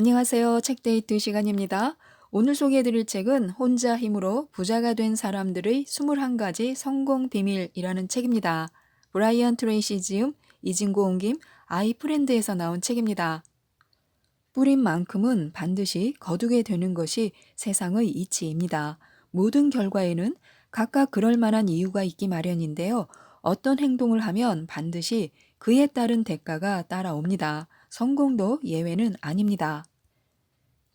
안녕하세요. 책데이트 시간입니다. 오늘 소개해드릴 책은 혼자 힘으로 부자가 된 사람들의 21가지 성공 비밀이라는 책입니다. 브라이언 트레이시 지음, 이진고 옮김, 아이프렌드에서 나온 책입니다. 뿌린 만큼은 반드시 거두게 되는 것이 세상의 이치입니다. 모든 결과에는 각각 그럴 만한 이유가 있기 마련인데요. 어떤 행동을 하면 반드시 그에 따른 대가가 따라옵니다. 성공도 예외는 아닙니다.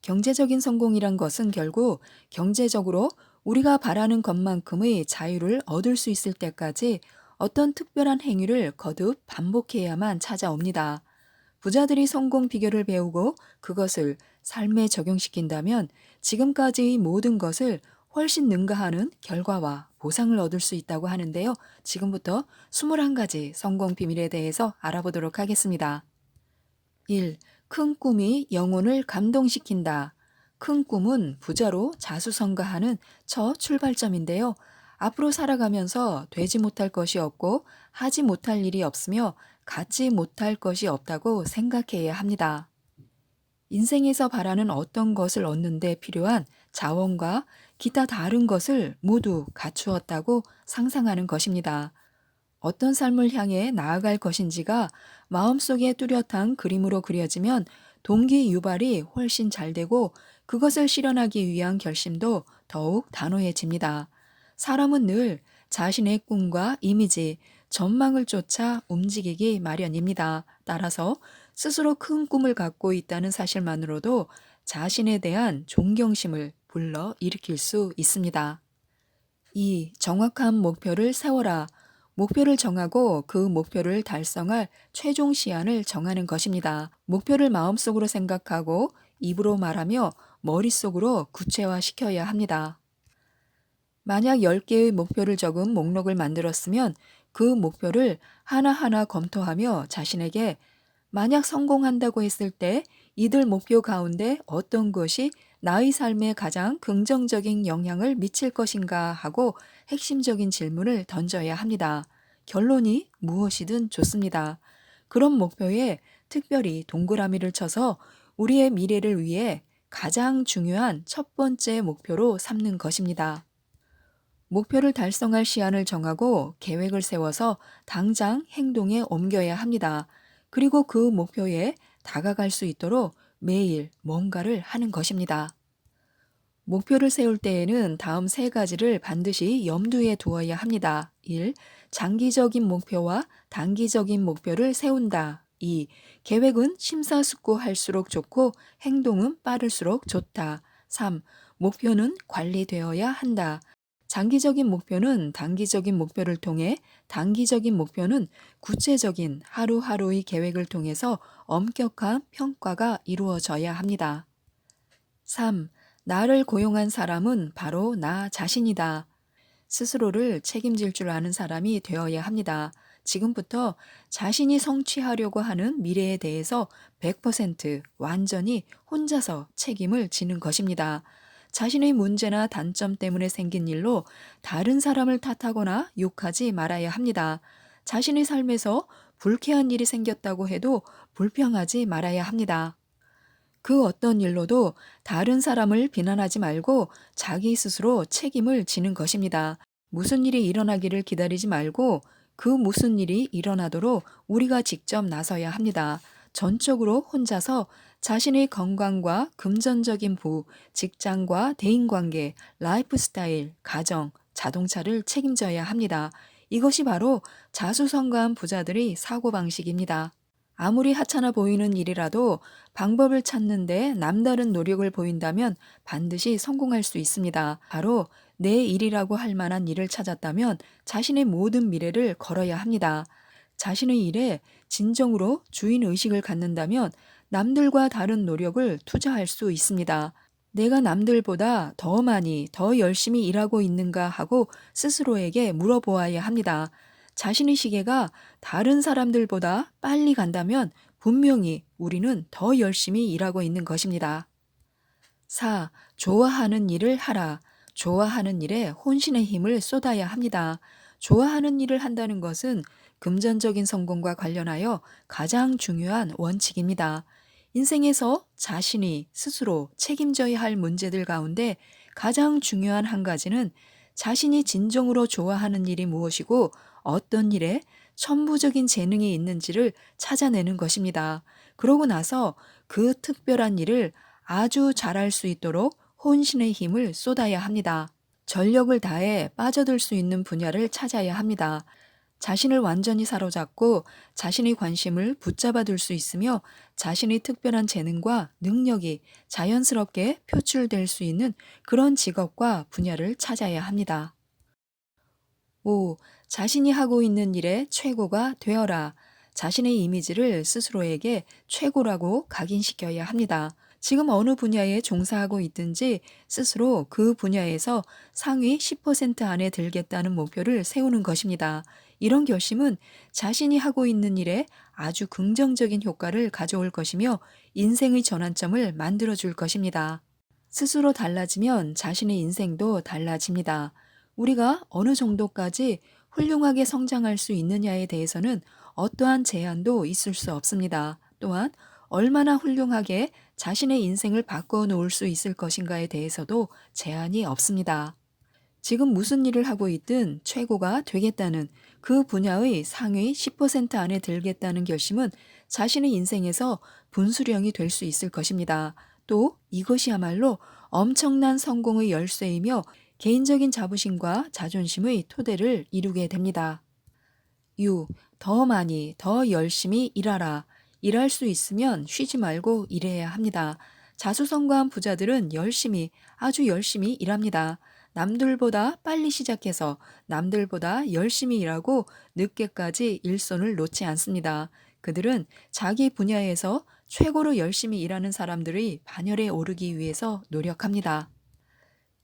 경제적인 성공이란 것은 결국 경제적으로 우리가 바라는 것만큼의 자유를 얻을 수 있을 때까지 어떤 특별한 행위를 거듭 반복해야만 찾아옵니다. 부자들이 성공 비결을 배우고 그것을 삶에 적용시킨다면 지금까지의 모든 것을 훨씬 능가하는 결과와 보상을 얻을 수 있다고 하는데요. 지금부터 21가지 성공 비밀에 대해서 알아보도록 하겠습니다. 1. 큰 꿈이 영혼을 감동시킨다. 큰 꿈은 부자로 자수성가하는 첫 출발점인데요. 앞으로 살아가면서 되지 못할 것이 없고 하지 못할 일이 없으며 갖지 못할 것이 없다고 생각해야 합니다. 인생에서 바라는 어떤 것을 얻는데 필요한 자원과 기타 다른 것을 모두 갖추었다고 상상하는 것입니다. 어떤 삶을 향해 나아갈 것인지가 마음속에 뚜렷한 그림으로 그려지면 동기 유발이 훨씬 잘 되고 그것을 실현하기 위한 결심도 더욱 단호해집니다. 사람은 늘 자신의 꿈과 이미지, 전망을 쫓아 움직이기 마련입니다. 따라서 스스로 큰 꿈을 갖고 있다는 사실만으로도 자신에 대한 존경심을 불러 일으킬 수 있습니다. 2. 정확한 목표를 세워라. 목표를 정하고 그 목표를 달성할 최종 시한을 정하는 것입니다. 목표를 마음속으로 생각하고 입으로 말하며 머릿속으로 구체화시켜야 합니다. 만약 10개의 목표를 적은 목록을 만들었으면 그 목표를 하나하나 검토하며 자신에게 만약 성공한다고 했을 때 이들 목표 가운데 어떤 것이 나의 삶에 가장 긍정적인 영향을 미칠 것인가 하고 핵심적인 질문을 던져야 합니다. 결론이 무엇이든 좋습니다. 그런 목표에 특별히 동그라미를 쳐서 우리의 미래를 위해 가장 중요한 첫 번째 목표로 삼는 것입니다. 목표를 달성할 시한을 정하고 계획을 세워서 당장 행동에 옮겨야 합니다. 그리고 그 목표에 다가갈 수 있도록 매일 뭔가를 하는 것입니다. 목표를 세울 때에는 다음 3가지를 반드시 염두에 두어야 합니다. 1. 장기적인 목표와 단기적인 목표를 세운다. 2. 계획은 심사숙고할수록 좋고 행동은 빠를수록 좋다. 3. 목표는 관리되어야 한다. 장기적인 목표는 단기적인 목표를 통해 단기적인 목표는 구체적인 하루하루의 계획을 통해서 엄격한 평가가 이루어져야 합니다. 3. 나를 고용한 사람은 바로 나 자신이다. 스스로를 책임질 줄 아는 사람이 되어야 합니다. 지금부터 자신이 성취하려고 하는 미래에 대해서 100% 완전히 혼자서 책임을 지는 것입니다. 자신의 문제나 단점 때문에 생긴 일로 다른 사람을 탓하거나 욕하지 말아야 합니다. 자신의 삶에서 불쾌한 일이 생겼다고 해도 불평하지 말아야 합니다. 그 어떤 일로도 다른 사람을 비난하지 말고 자기 스스로 책임을 지는 것입니다. 무슨 일이 일어나기를 기다리지 말고 그 무슨 일이 일어나도록 우리가 직접 나서야 합니다. 전적으로 혼자서 자신의 건강과 금전적인 부, 직장과 대인관계, 라이프 스타일, 가정, 자동차를 책임져야 합니다. 이것이 바로 자수성가한 부자들의 사고방식입니다. 아무리 하찮아 보이는 일이라도 방법을 찾는데 남다른 노력을 보인다면 반드시 성공할 수 있습니다. 바로 내 일이라고 할 만한 일을 찾았다면 자신의 모든 미래를 걸어야 합니다. 자신의 일에 진정으로 주인의식을 갖는다면 남들과 다른 노력을 투자할 수 있습니다. 내가 남들보다 더 많이, 더 열심히 일하고 있는가 하고 스스로에게 물어보아야 합니다. 자신의 시계가 다른 사람들보다 빨리 간다면 분명히 우리는 더 열심히 일하고 있는 것입니다. 4. 좋아하는 일을 하라. 좋아하는 일에 혼신의 힘을 쏟아야 합니다. 좋아하는 일을 한다는 것은 금전적인 성공과 관련하여 가장 중요한 원칙입니다. 인생에서 자신이 스스로 책임져야 할 문제들 가운데 가장 중요한 한 가지는 자신이 진정으로 좋아하는 일이 무엇이고 어떤 일에 천부적인 재능이 있는지를 찾아내는 것입니다. 그러고 나서 그 특별한 일을 아주 잘할 수 있도록 혼신의 힘을 쏟아야 합니다. 전력을 다해 빠져들 수 있는 분야를 찾아야 합니다. 자신을 완전히 사로잡고 자신의 관심을 붙잡아 둘 수 있으며 자신의 특별한 재능과 능력이 자연스럽게 표출될 수 있는 그런 직업과 분야를 찾아야 합니다. 5. 자신이 하고 있는 일의 최고가 되어라. 자신의 이미지를 스스로에게 최고라고 각인시켜야 합니다. 지금 어느 분야에 종사하고 있든지 스스로 그 분야에서 상위 10% 안에 들겠다는 목표를 세우는 것입니다. 이런 결심은 자신이 하고 있는 일에 아주 긍정적인 효과를 가져올 것이며 인생의 전환점을 만들어 줄 것입니다. 스스로 달라지면 자신의 인생도 달라집니다. 우리가 어느 정도까지 훌륭하게 성장할 수 있느냐에 대해서는 어떠한 제한도 있을 수 없습니다. 또한 얼마나 훌륭하게 자신의 인생을 바꿔 놓을 수 있을 것인가에 대해서도 제한이 없습니다. 지금 무슨 일을 하고 있든 최고가 되겠다는 그 분야의 상위 10% 안에 들겠다는 결심은 자신의 인생에서 분수령이 될 수 있을 것입니다. 또 이것이야말로 엄청난 성공의 열쇠이며 개인적인 자부심과 자존심의 토대를 이루게 됩니다. 6. 더 많이, 더 열심히 일하라. 일할 수 있으면 쉬지 말고 일해야 합니다. 자수성가한 부자들은 열심히, 아주 열심히 일합니다. 남들보다 빨리 시작해서 남들보다 열심히 일하고 늦게까지 일손을 놓지 않습니다. 그들은 자기 분야에서 최고로 열심히 일하는 사람들의 반열에 오르기 위해서 노력합니다.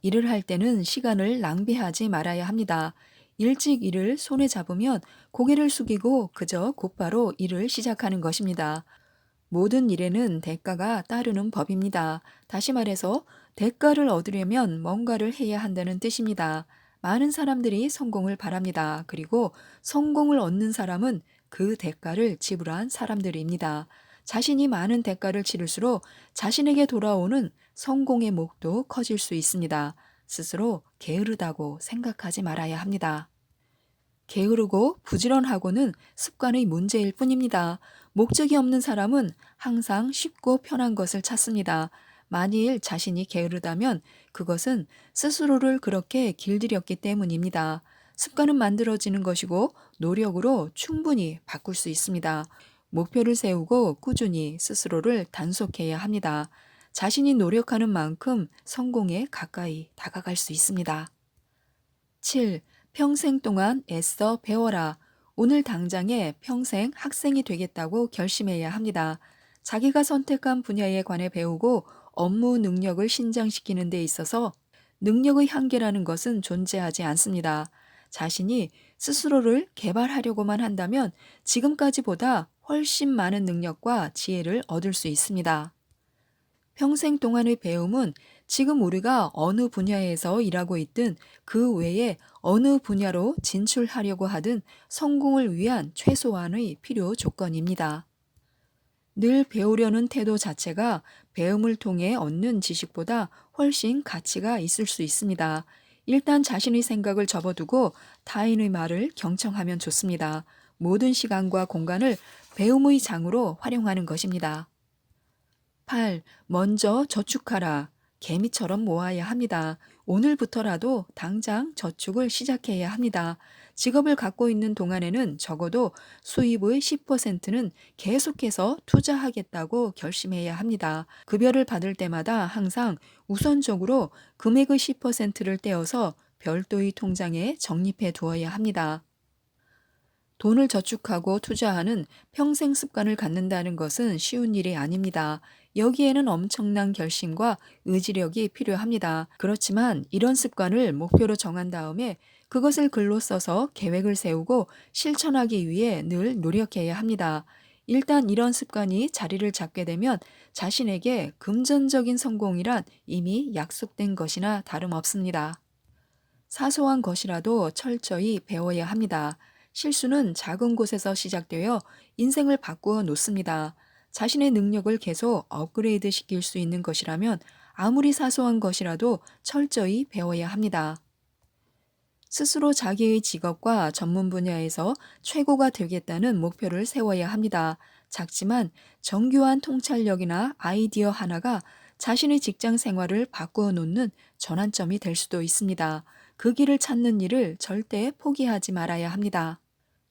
일을 할 때는 시간을 낭비하지 말아야 합니다. 일찍 일을 손에 잡으면 고개를 숙이고 그저 곧바로 일을 시작하는 것입니다. 모든 일에는 대가가 따르는 법입니다. 다시 말해서 대가를 얻으려면 뭔가를 해야 한다는 뜻입니다. 많은 사람들이 성공을 바랍니다. 그리고 성공을 얻는 사람은 그 대가를 지불한 사람들입니다. 자신이 많은 대가를 치를수록 자신에게 돌아오는 성공의 몫도 커질 수 있습니다. 스스로 게으르다고 생각하지 말아야 합니다. 게으르고 부지런하고는 습관의 문제일 뿐입니다. 목적이 없는 사람은 항상 쉽고 편한 것을 찾습니다. 만일 자신이 게으르다면 그것은 스스로를 그렇게 길들였기 때문입니다. 습관은 만들어지는 것이고 노력으로 충분히 바꿀 수 있습니다. 목표를 세우고 꾸준히 스스로를 단속해야 합니다. 자신이 노력하는 만큼 성공에 가까이 다가갈 수 있습니다. 7. 평생 동안 애써 배워라. 오늘 당장에 평생 학생이 되겠다고 결심해야 합니다. 자기가 선택한 분야에 관해 배우고 업무 능력을 신장시키는 데 있어서 능력의 한계라는 것은 존재하지 않습니다. 자신이 스스로를 개발하려고만 한다면 지금까지보다 훨씬 많은 능력과 지혜를 얻을 수 있습니다. 평생 동안의 배움은 지금 우리가 어느 분야에서 일하고 있든 그 외에 어느 분야로 진출하려고 하든 성공을 위한 최소한의 필요 조건입니다. 늘 배우려는 태도 자체가 배움을 통해 얻는 지식보다 훨씬 가치가 있을 수 있습니다. 일단 자신의 생각을 접어두고 타인의 말을 경청하면 좋습니다. 모든 시간과 공간을 배움의 장으로 활용하는 것입니다. 8. 먼저 저축하라. 개미처럼 모아야 합니다. 오늘부터라도 당장 저축을 시작해야 합니다. 직업을 갖고 있는 동안에는 적어도 수입의 10%는 계속해서 투자하겠다고 결심해야 합니다. 급여를 받을 때마다 항상 우선적으로 금액의 10%를 떼어서 별도의 통장에 적립해 두어야 합니다. 돈을 저축하고 투자하는 평생 습관을 갖는다는 것은 쉬운 일이 아닙니다. 여기에는 엄청난 결심과 의지력이 필요합니다. 그렇지만 이런 습관을 목표로 정한 다음에 그것을 글로 써서 계획을 세우고 실천하기 위해 늘 노력해야 합니다. 일단 이런 습관이 자리를 잡게 되면 자신에게 금전적인 성공이란 이미 약속된 것이나 다름없습니다. 사소한 것이라도 철저히 배워야 합니다. 실수는 작은 곳에서 시작되어 인생을 바꾸어 놓습니다. 자신의 능력을 계속 업그레이드 시킬 수 있는 것이라면 아무리 사소한 것이라도 철저히 배워야 합니다. 스스로 자기의 직업과 전문 분야에서 최고가 되겠다는 목표를 세워야 합니다. 작지만 정교한 통찰력이나 아이디어 하나가 자신의 직장 생활을 바꾸어 놓는 전환점이 될 수도 있습니다. 그 길을 찾는 일을 절대 포기하지 말아야 합니다.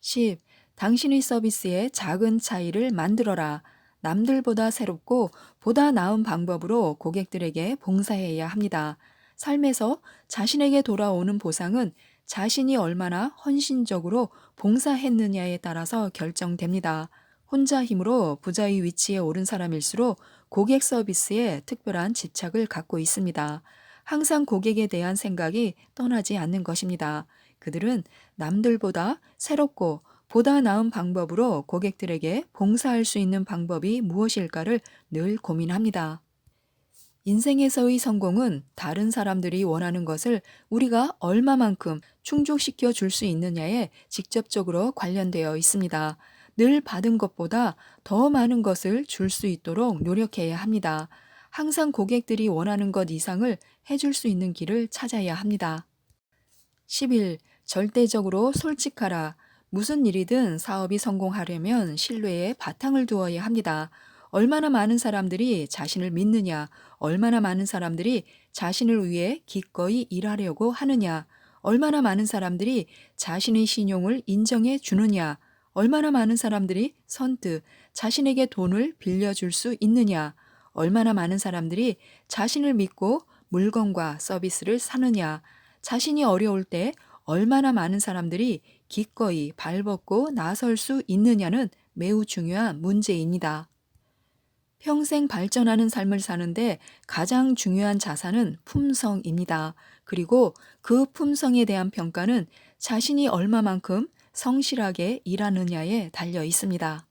10. 당신의 서비스에 작은 차이를 만들어라. 남들보다 새롭고 보다 나은 방법으로 고객들에게 봉사해야 합니다. 삶에서 자신에게 돌아오는 보상은 자신이 얼마나 헌신적으로 봉사했느냐에 따라서 결정됩니다. 혼자 힘으로 부자의 위치에 오른 사람일수록 고객 서비스에 특별한 집착을 갖고 있습니다. 항상 고객에 대한 생각이 떠나지 않는 것입니다. 그들은 남들보다 새롭고 보다 나은 방법으로 고객들에게 봉사할 수 있는 방법이 무엇일까를 늘 고민합니다. 인생에서의 성공은 다른 사람들이 원하는 것을 우리가 얼마만큼 충족시켜 줄 수 있느냐에 직접적으로 관련되어 있습니다. 늘 받은 것보다 더 많은 것을 줄 수 있도록 노력해야 합니다. 항상 고객들이 원하는 것 이상을 해줄 수 있는 길을 찾아야 합니다. 11. 절대적으로 솔직하라. 무슨 일이든 사업이 성공하려면 신뢰에 바탕을 두어야 합니다. 얼마나 많은 사람들이 자신을 믿느냐, 얼마나 많은 사람들이 자신을 위해 기꺼이 일하려고 하느냐, 얼마나 많은 사람들이 자신의 신용을 인정해 주느냐, 얼마나 많은 사람들이 선뜻 자신에게 돈을 빌려줄 수 있느냐, 얼마나 많은 사람들이 자신을 믿고 물건과 서비스를 사느냐, 자신이 어려울 때 얼마나 많은 사람들이 기꺼이 발벗고 나설 수 있느냐는 매우 중요한 문제입니다. 평생 발전하는 삶을 사는데 가장 중요한 자산은 품성입니다. 그리고 그 품성에 대한 평가는 자신이 얼마만큼 성실하게 일하느냐에 달려 있습니다.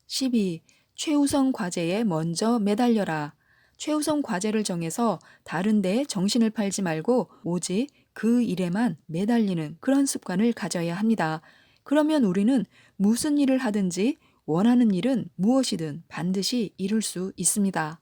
12. 최우선 과제에 먼저 매달려라. 최우선 과제를 정해서 다른 데 정신을 팔지 말고 오직 그 일에만 매달리는 그런 습관을 가져야 합니다. 그러면 우리는 무슨 일을 하든지 원하는 일은 무엇이든 반드시 이룰 수 있습니다.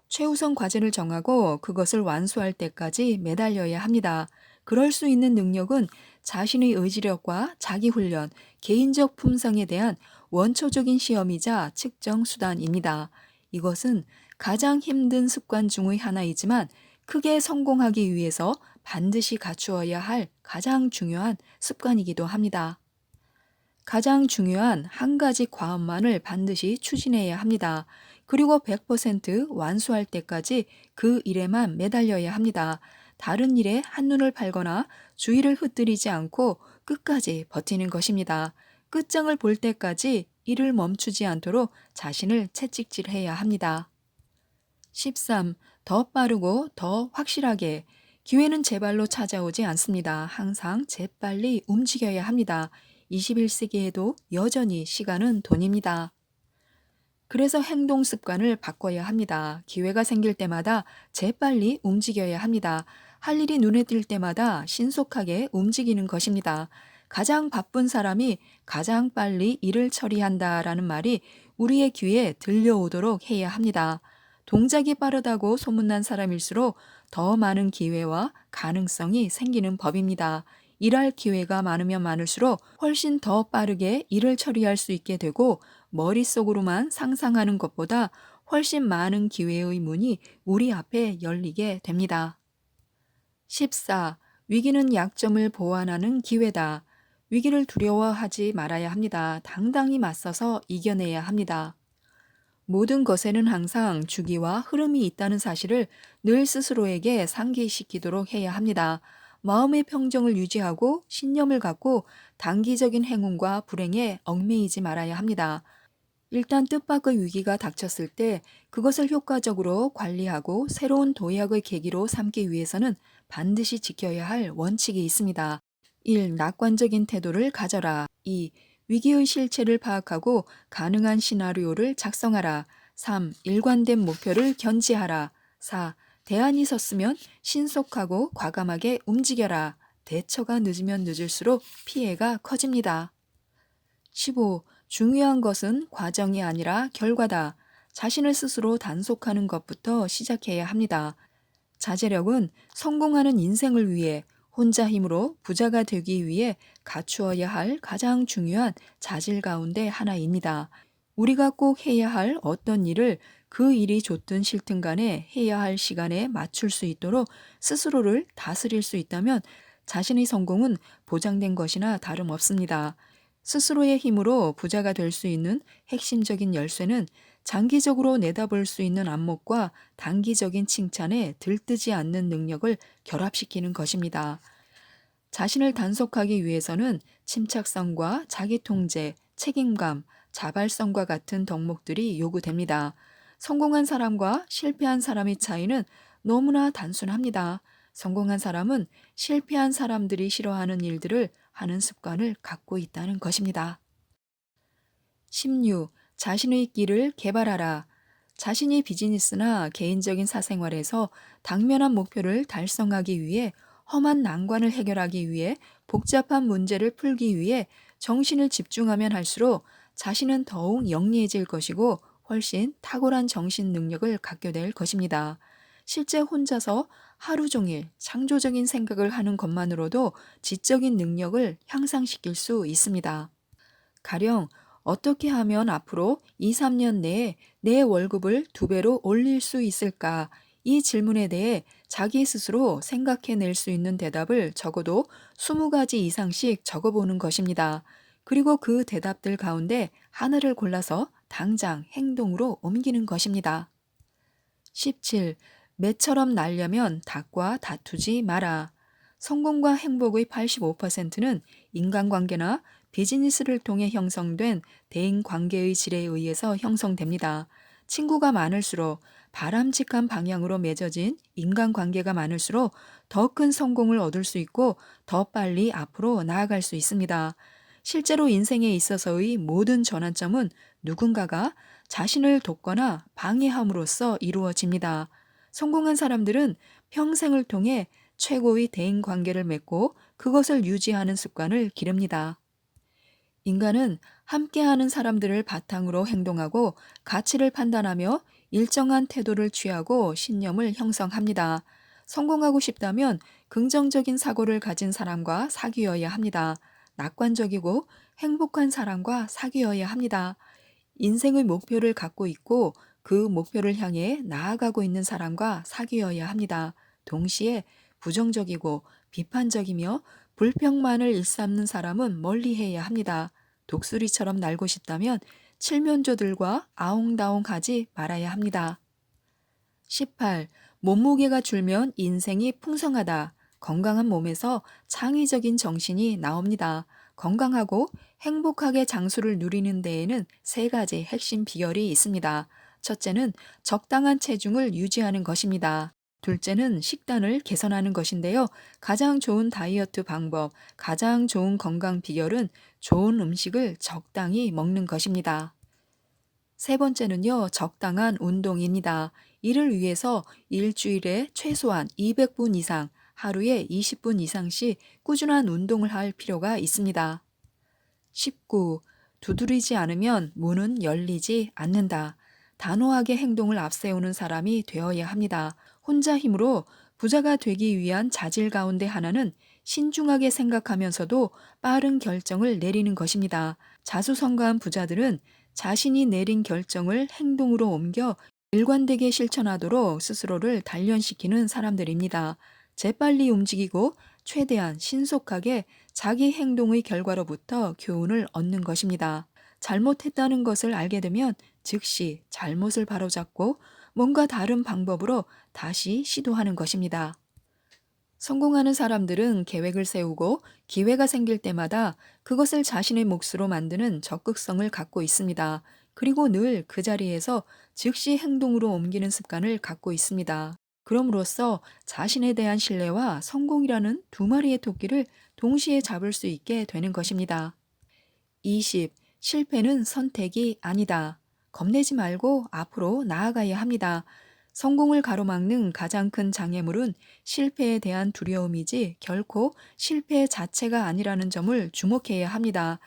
최우선 과제를 정하고 그것을 완수할 때까지 매달려야 합니다. 그럴 수 있는 능력은 자신의 의지력과 자기훈련, 개인적 품성에 대한 원초적인 시험이자 측정 수단입니다. 이것은 가장 힘든 습관 중의 하나이지만 크게 성공하기 위해서 반드시 갖추어야 할 가장 중요한 습관이기도 합니다. 가장 중요한 한 가지 과업만을 반드시 추진해야 합니다. 그리고 100% 완수할 때까지 그 일에만 매달려야 합니다. 다른 일에 한눈을 팔거나 주의를 흩뜨리지 않고 끝까지 버티는 것입니다. 끝장을 볼 때까지 일을 멈추지 않도록 자신을 채찍질해야 합니다. 13. 더 빠르고 더 확실하게. 기회는 제 발로 찾아오지 않습니다. 항상 재빨리 움직여야 합니다. 21세기에도 여전히 시간은 돈입니다. 그래서 행동 습관을 바꿔야 합니다. 기회가 생길 때마다 재빨리 움직여야 합니다. 할 일이 눈에 띌 때마다 신속하게 움직이는 것입니다. 가장 바쁜 사람이 가장 빨리 일을 처리한다라는 말이 우리의 귀에 들려오도록 해야 합니다. 동작이 빠르다고 소문난 사람일수록 더 많은 기회와 가능성이 생기는 법입니다. 일할 기회가 많으면 많을수록 훨씬 더 빠르게 일을 처리할 수 있게 되고 머릿속으로만 상상하는 것보다 훨씬 많은 기회의 문이 우리 앞에 열리게 됩니다. 14. 위기는 약점을 보완하는 기회다. 위기를 두려워하지 말아야 합니다. 당당히 맞서서 이겨내야 합니다. 모든 것에는 항상 주기와 흐름이 있다는 사실을 늘 스스로에게 상기시키도록 해야 합니다. 마음의 평정을 유지하고 신념을 갖고 단기적인 행운과 불행에 얽매이지 말아야 합니다. 일단 뜻밖의 위기가 닥쳤을 때 그것을 효과적으로 관리하고 새로운 도약의 계기로 삼기 위해서는 반드시 지켜야 할 원칙이 있습니다. 1. 낙관적인 태도를 가져라. 2. 위기의 실체를 파악하고 가능한 시나리오를 작성하라. 3. 일관된 목표를 견지하라. 4. 대안이 섰으면 신속하고 과감하게 움직여라. 대처가 늦으면 늦을수록 피해가 커집니다. 15. 중요한 것은 과정이 아니라 결과다. 자신을 스스로 단속하는 것부터 시작해야 합니다. 자제력은 성공하는 인생을 위해 혼자 힘으로 부자가 되기 위해 갖추어야 할 가장 중요한 자질 가운데 하나입니다. 우리가 꼭 해야 할 어떤 일을 그 일이 좋든 싫든 간에 해야 할 시간에 맞출 수 있도록 스스로를 다스릴 수 있다면 자신의 성공은 보장된 것이나 다름없습니다. 스스로의 힘으로 부자가 될 수 있는 핵심적인 열쇠는 장기적으로 내다볼 수 있는 안목과 단기적인 칭찬에 들뜨지 않는 능력을 결합시키는 것입니다. 자신을 단속하기 위해서는 침착성과 자기통제, 책임감, 자발성과 같은 덕목들이 요구됩니다. 성공한 사람과 실패한 사람의 차이는 너무나 단순합니다. 성공한 사람은 실패한 사람들이 싫어하는 일들을 하는 습관을 갖고 있다는 것입니다. 16. 자신의 길을 개발하라. 자신이 비즈니스나 개인적인 사생활에서 당면한 목표를 달성하기 위해 험한 난관을 해결하기 위해 복잡한 문제를 풀기 위해 정신을 집중하면 할수록 자신은 더욱 영리해질 것이고 훨씬 탁월한 정신 능력을 갖게 될 것입니다. 실제 혼자서 하루 종일 창조적인 생각을 하는 것만으로도 지적인 능력을 향상시킬 수 있습니다. 가령 어떻게 하면 앞으로 2, 3년 내에 내 월급을 2배로 올릴 수 있을까? 이 질문에 대해 자기 스스로 생각해낼 수 있는 대답을 적어도 20가지 이상씩 적어보는 것입니다. 그리고 그 대답들 가운데 하나를 골라서 당장 행동으로 옮기는 것입니다. 17. 매처럼 날려면 닭과 다투지 마라. 성공과 행복의 85%는 인간관계나 비즈니스를 통해 형성된 대인관계의 질에 의해서 형성됩니다. 친구가 많을수록 바람직한 방향으로 맺어진 인간관계가 많을수록 더 큰 성공을 얻을 수 있고 더 빨리 앞으로 나아갈 수 있습니다. 실제로 인생에 있어서의 모든 전환점은 누군가가 자신을 돕거나 방해함으로써 이루어집니다. 성공한 사람들은 평생을 통해 최고의 대인 관계를 맺고 그것을 유지하는 습관을 기릅니다. 인간은 함께하는 사람들을 바탕으로 행동하고 가치를 판단하며 일정한 태도를 취하고 신념을 형성합니다. 성공하고 싶다면 긍정적인 사고를 가진 사람과 사귀어야 합니다. 낙관적이고 행복한 사람과 사귀어야 합니다. 인생의 목표를 갖고 있고 그 목표를 향해 나아가고 있는 사람과 사귀어야 합니다. 동시에 부정적이고 비판적이며 불평만을 일삼는 사람은 멀리해야 합니다. 독수리처럼 날고 싶다면 칠면조들과 아웅다웅하지 말아야 합니다. 18. 몸무게가 줄면 인생이 풍성하다. 건강한 몸에서 창의적인 정신이 나옵니다. 건강하고 행복하게 장수를 누리는 데에는 3가지 핵심 비결이 있습니다. 첫째는 적당한 체중을 유지하는 것입니다. 둘째는 식단을 개선하는 것인데요. 가장 좋은 다이어트 방법, 가장 좋은 건강 비결은 좋은 음식을 적당히 먹는 것입니다. 세 번째는요, 적당한 운동입니다. 이를 위해서 일주일에 최소한 200분 이상, 하루에 20분 이상씩 꾸준한 운동을 할 필요가 있습니다. 19. 두드리지 않으면 문은 열리지 않는다. 단호하게 행동을 앞세우는 사람이 되어야 합니다. 혼자 힘으로 부자가 되기 위한 자질 가운데 하나는 신중하게 생각하면서도 빠른 결정을 내리는 것입니다. 자수성가한 부자들은 자신이 내린 결정을 행동으로 옮겨 일관되게 실천하도록 스스로를 단련시키는 사람들입니다. 재빨리 움직이고 최대한 신속하게 자기 행동의 결과로부터 교훈을 얻는 것입니다. 잘못했다는 것을 알게 되면 즉시 잘못을 바로잡고 뭔가 다른 방법으로 다시 시도하는 것입니다. 성공하는 사람들은 계획을 세우고 기회가 생길 때마다 그것을 자신의 몫으로 만드는 적극성을 갖고 있습니다. 그리고 늘 그 자리에서 즉시 행동으로 옮기는 습관을 갖고 있습니다. 그럼으로써 자신에 대한 신뢰와 성공이라는 2마리의 토끼를 동시에 잡을 수 있게 되는 것입니다. 20. 실패는 선택이 아니다. 겁내지 말고 앞으로 나아가야 합니다. 성공을 가로막는 가장 큰 장애물은 실패에 대한 두려움이지 결코 실패 자체가 아니라는 점을 주목해야 합니다.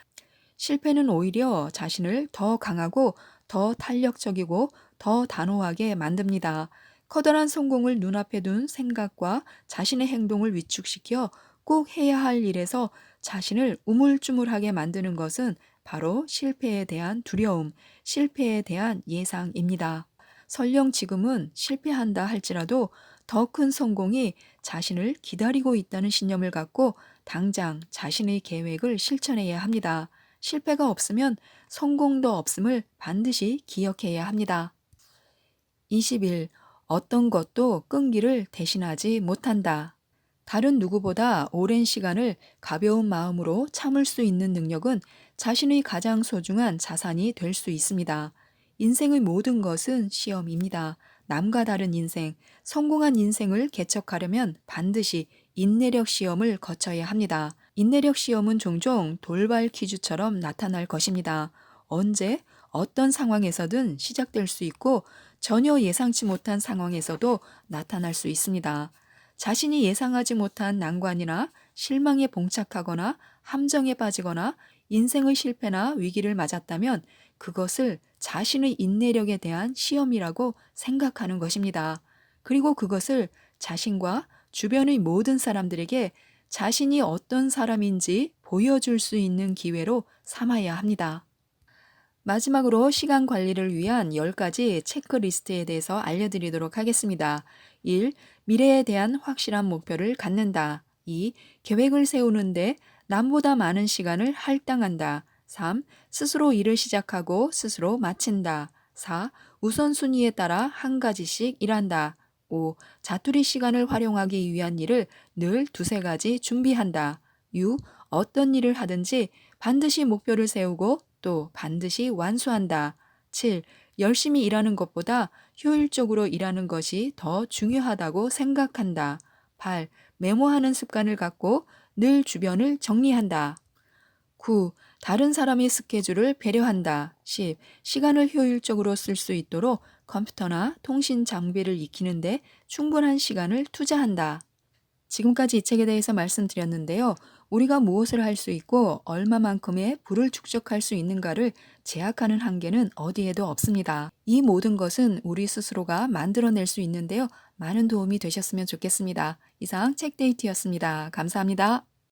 실패는 오히려 자신을 더 강하고 더 탄력적이고 더 단호하게 만듭니다. 커다란 성공을 눈앞에 둔 생각과 자신의 행동을 위축시켜 꼭 해야 할 일에서 자신을 우물쭈물하게 만드는 것은 바로 실패에 대한 두려움, 실패에 대한 예상입니다. 설령 지금은 실패한다 할지라도 더 큰 성공이 자신을 기다리고 있다는 신념을 갖고 당장 자신의 계획을 실천해야 합니다. 실패가 없으면 성공도 없음을 반드시 기억해야 합니다. 20일, 어떤 것도 끈기를 대신하지 못한다. 다른 누구보다 오랜 시간을 가벼운 마음으로 참을 수 있는 능력은 자신의 가장 소중한 자산이 될 수 있습니다. 인생의 모든 것은 시험입니다. 남과 다른 인생, 성공한 인생을 개척하려면 반드시 인내력 시험을 거쳐야 합니다. 인내력 시험은 종종 돌발 퀴즈처럼 나타날 것입니다. 언제, 어떤 상황에서든 시작될 수 있고 전혀 예상치 못한 상황에서도 나타날 수 있습니다. 자신이 예상하지 못한 난관이나 실망에 봉착하거나 함정에 빠지거나 인생의 실패나 위기를 맞았다면 그것을 자신의 인내력에 대한 시험이라고 생각하는 것입니다. 그리고 그것을 자신과 주변의 모든 사람들에게 자신이 어떤 사람인지 보여줄 수 있는 기회로 삼아야 합니다. 마지막으로 시간 관리를 위한 10가지 체크리스트에 대해서 알려드리도록 하겠습니다. 1. 미래에 대한 확실한 목표를 갖는다. 2. 계획을 세우는데 남보다 많은 시간을 할당한다. 3. 스스로 일을 시작하고 스스로 마친다. 4. 우선순위에 따라 한 가지씩 일한다. 5. 자투리 시간을 활용하기 위한 일을 늘 두세 가지 준비한다. 6. 어떤 일을 하든지 반드시 목표를 세우고 또 반드시 완수한다. 7. 열심히 일하는 것보다 효율적으로 일하는 것이 더 중요하다고 생각한다. 8. 메모하는 습관을 갖고 늘 주변을 정리한다. 9. 다른 사람의 스케줄을 배려한다. 10. 시간을 효율적으로 쓸 수 있도록 컴퓨터나 통신 장비를 익히는데 충분한 시간을 투자한다. 지금까지 이 책에 대해서 말씀드렸는데요. 우리가 무엇을 할 수 있고 얼마만큼의 부를 축적할 수 있는가를 제약하는 한계는 어디에도 없습니다. 이 모든 것은 우리 스스로가 만들어낼 수 있는데요. 많은 도움이 되셨으면 좋겠습니다. 이상 책데이트였습니다. 감사합니다.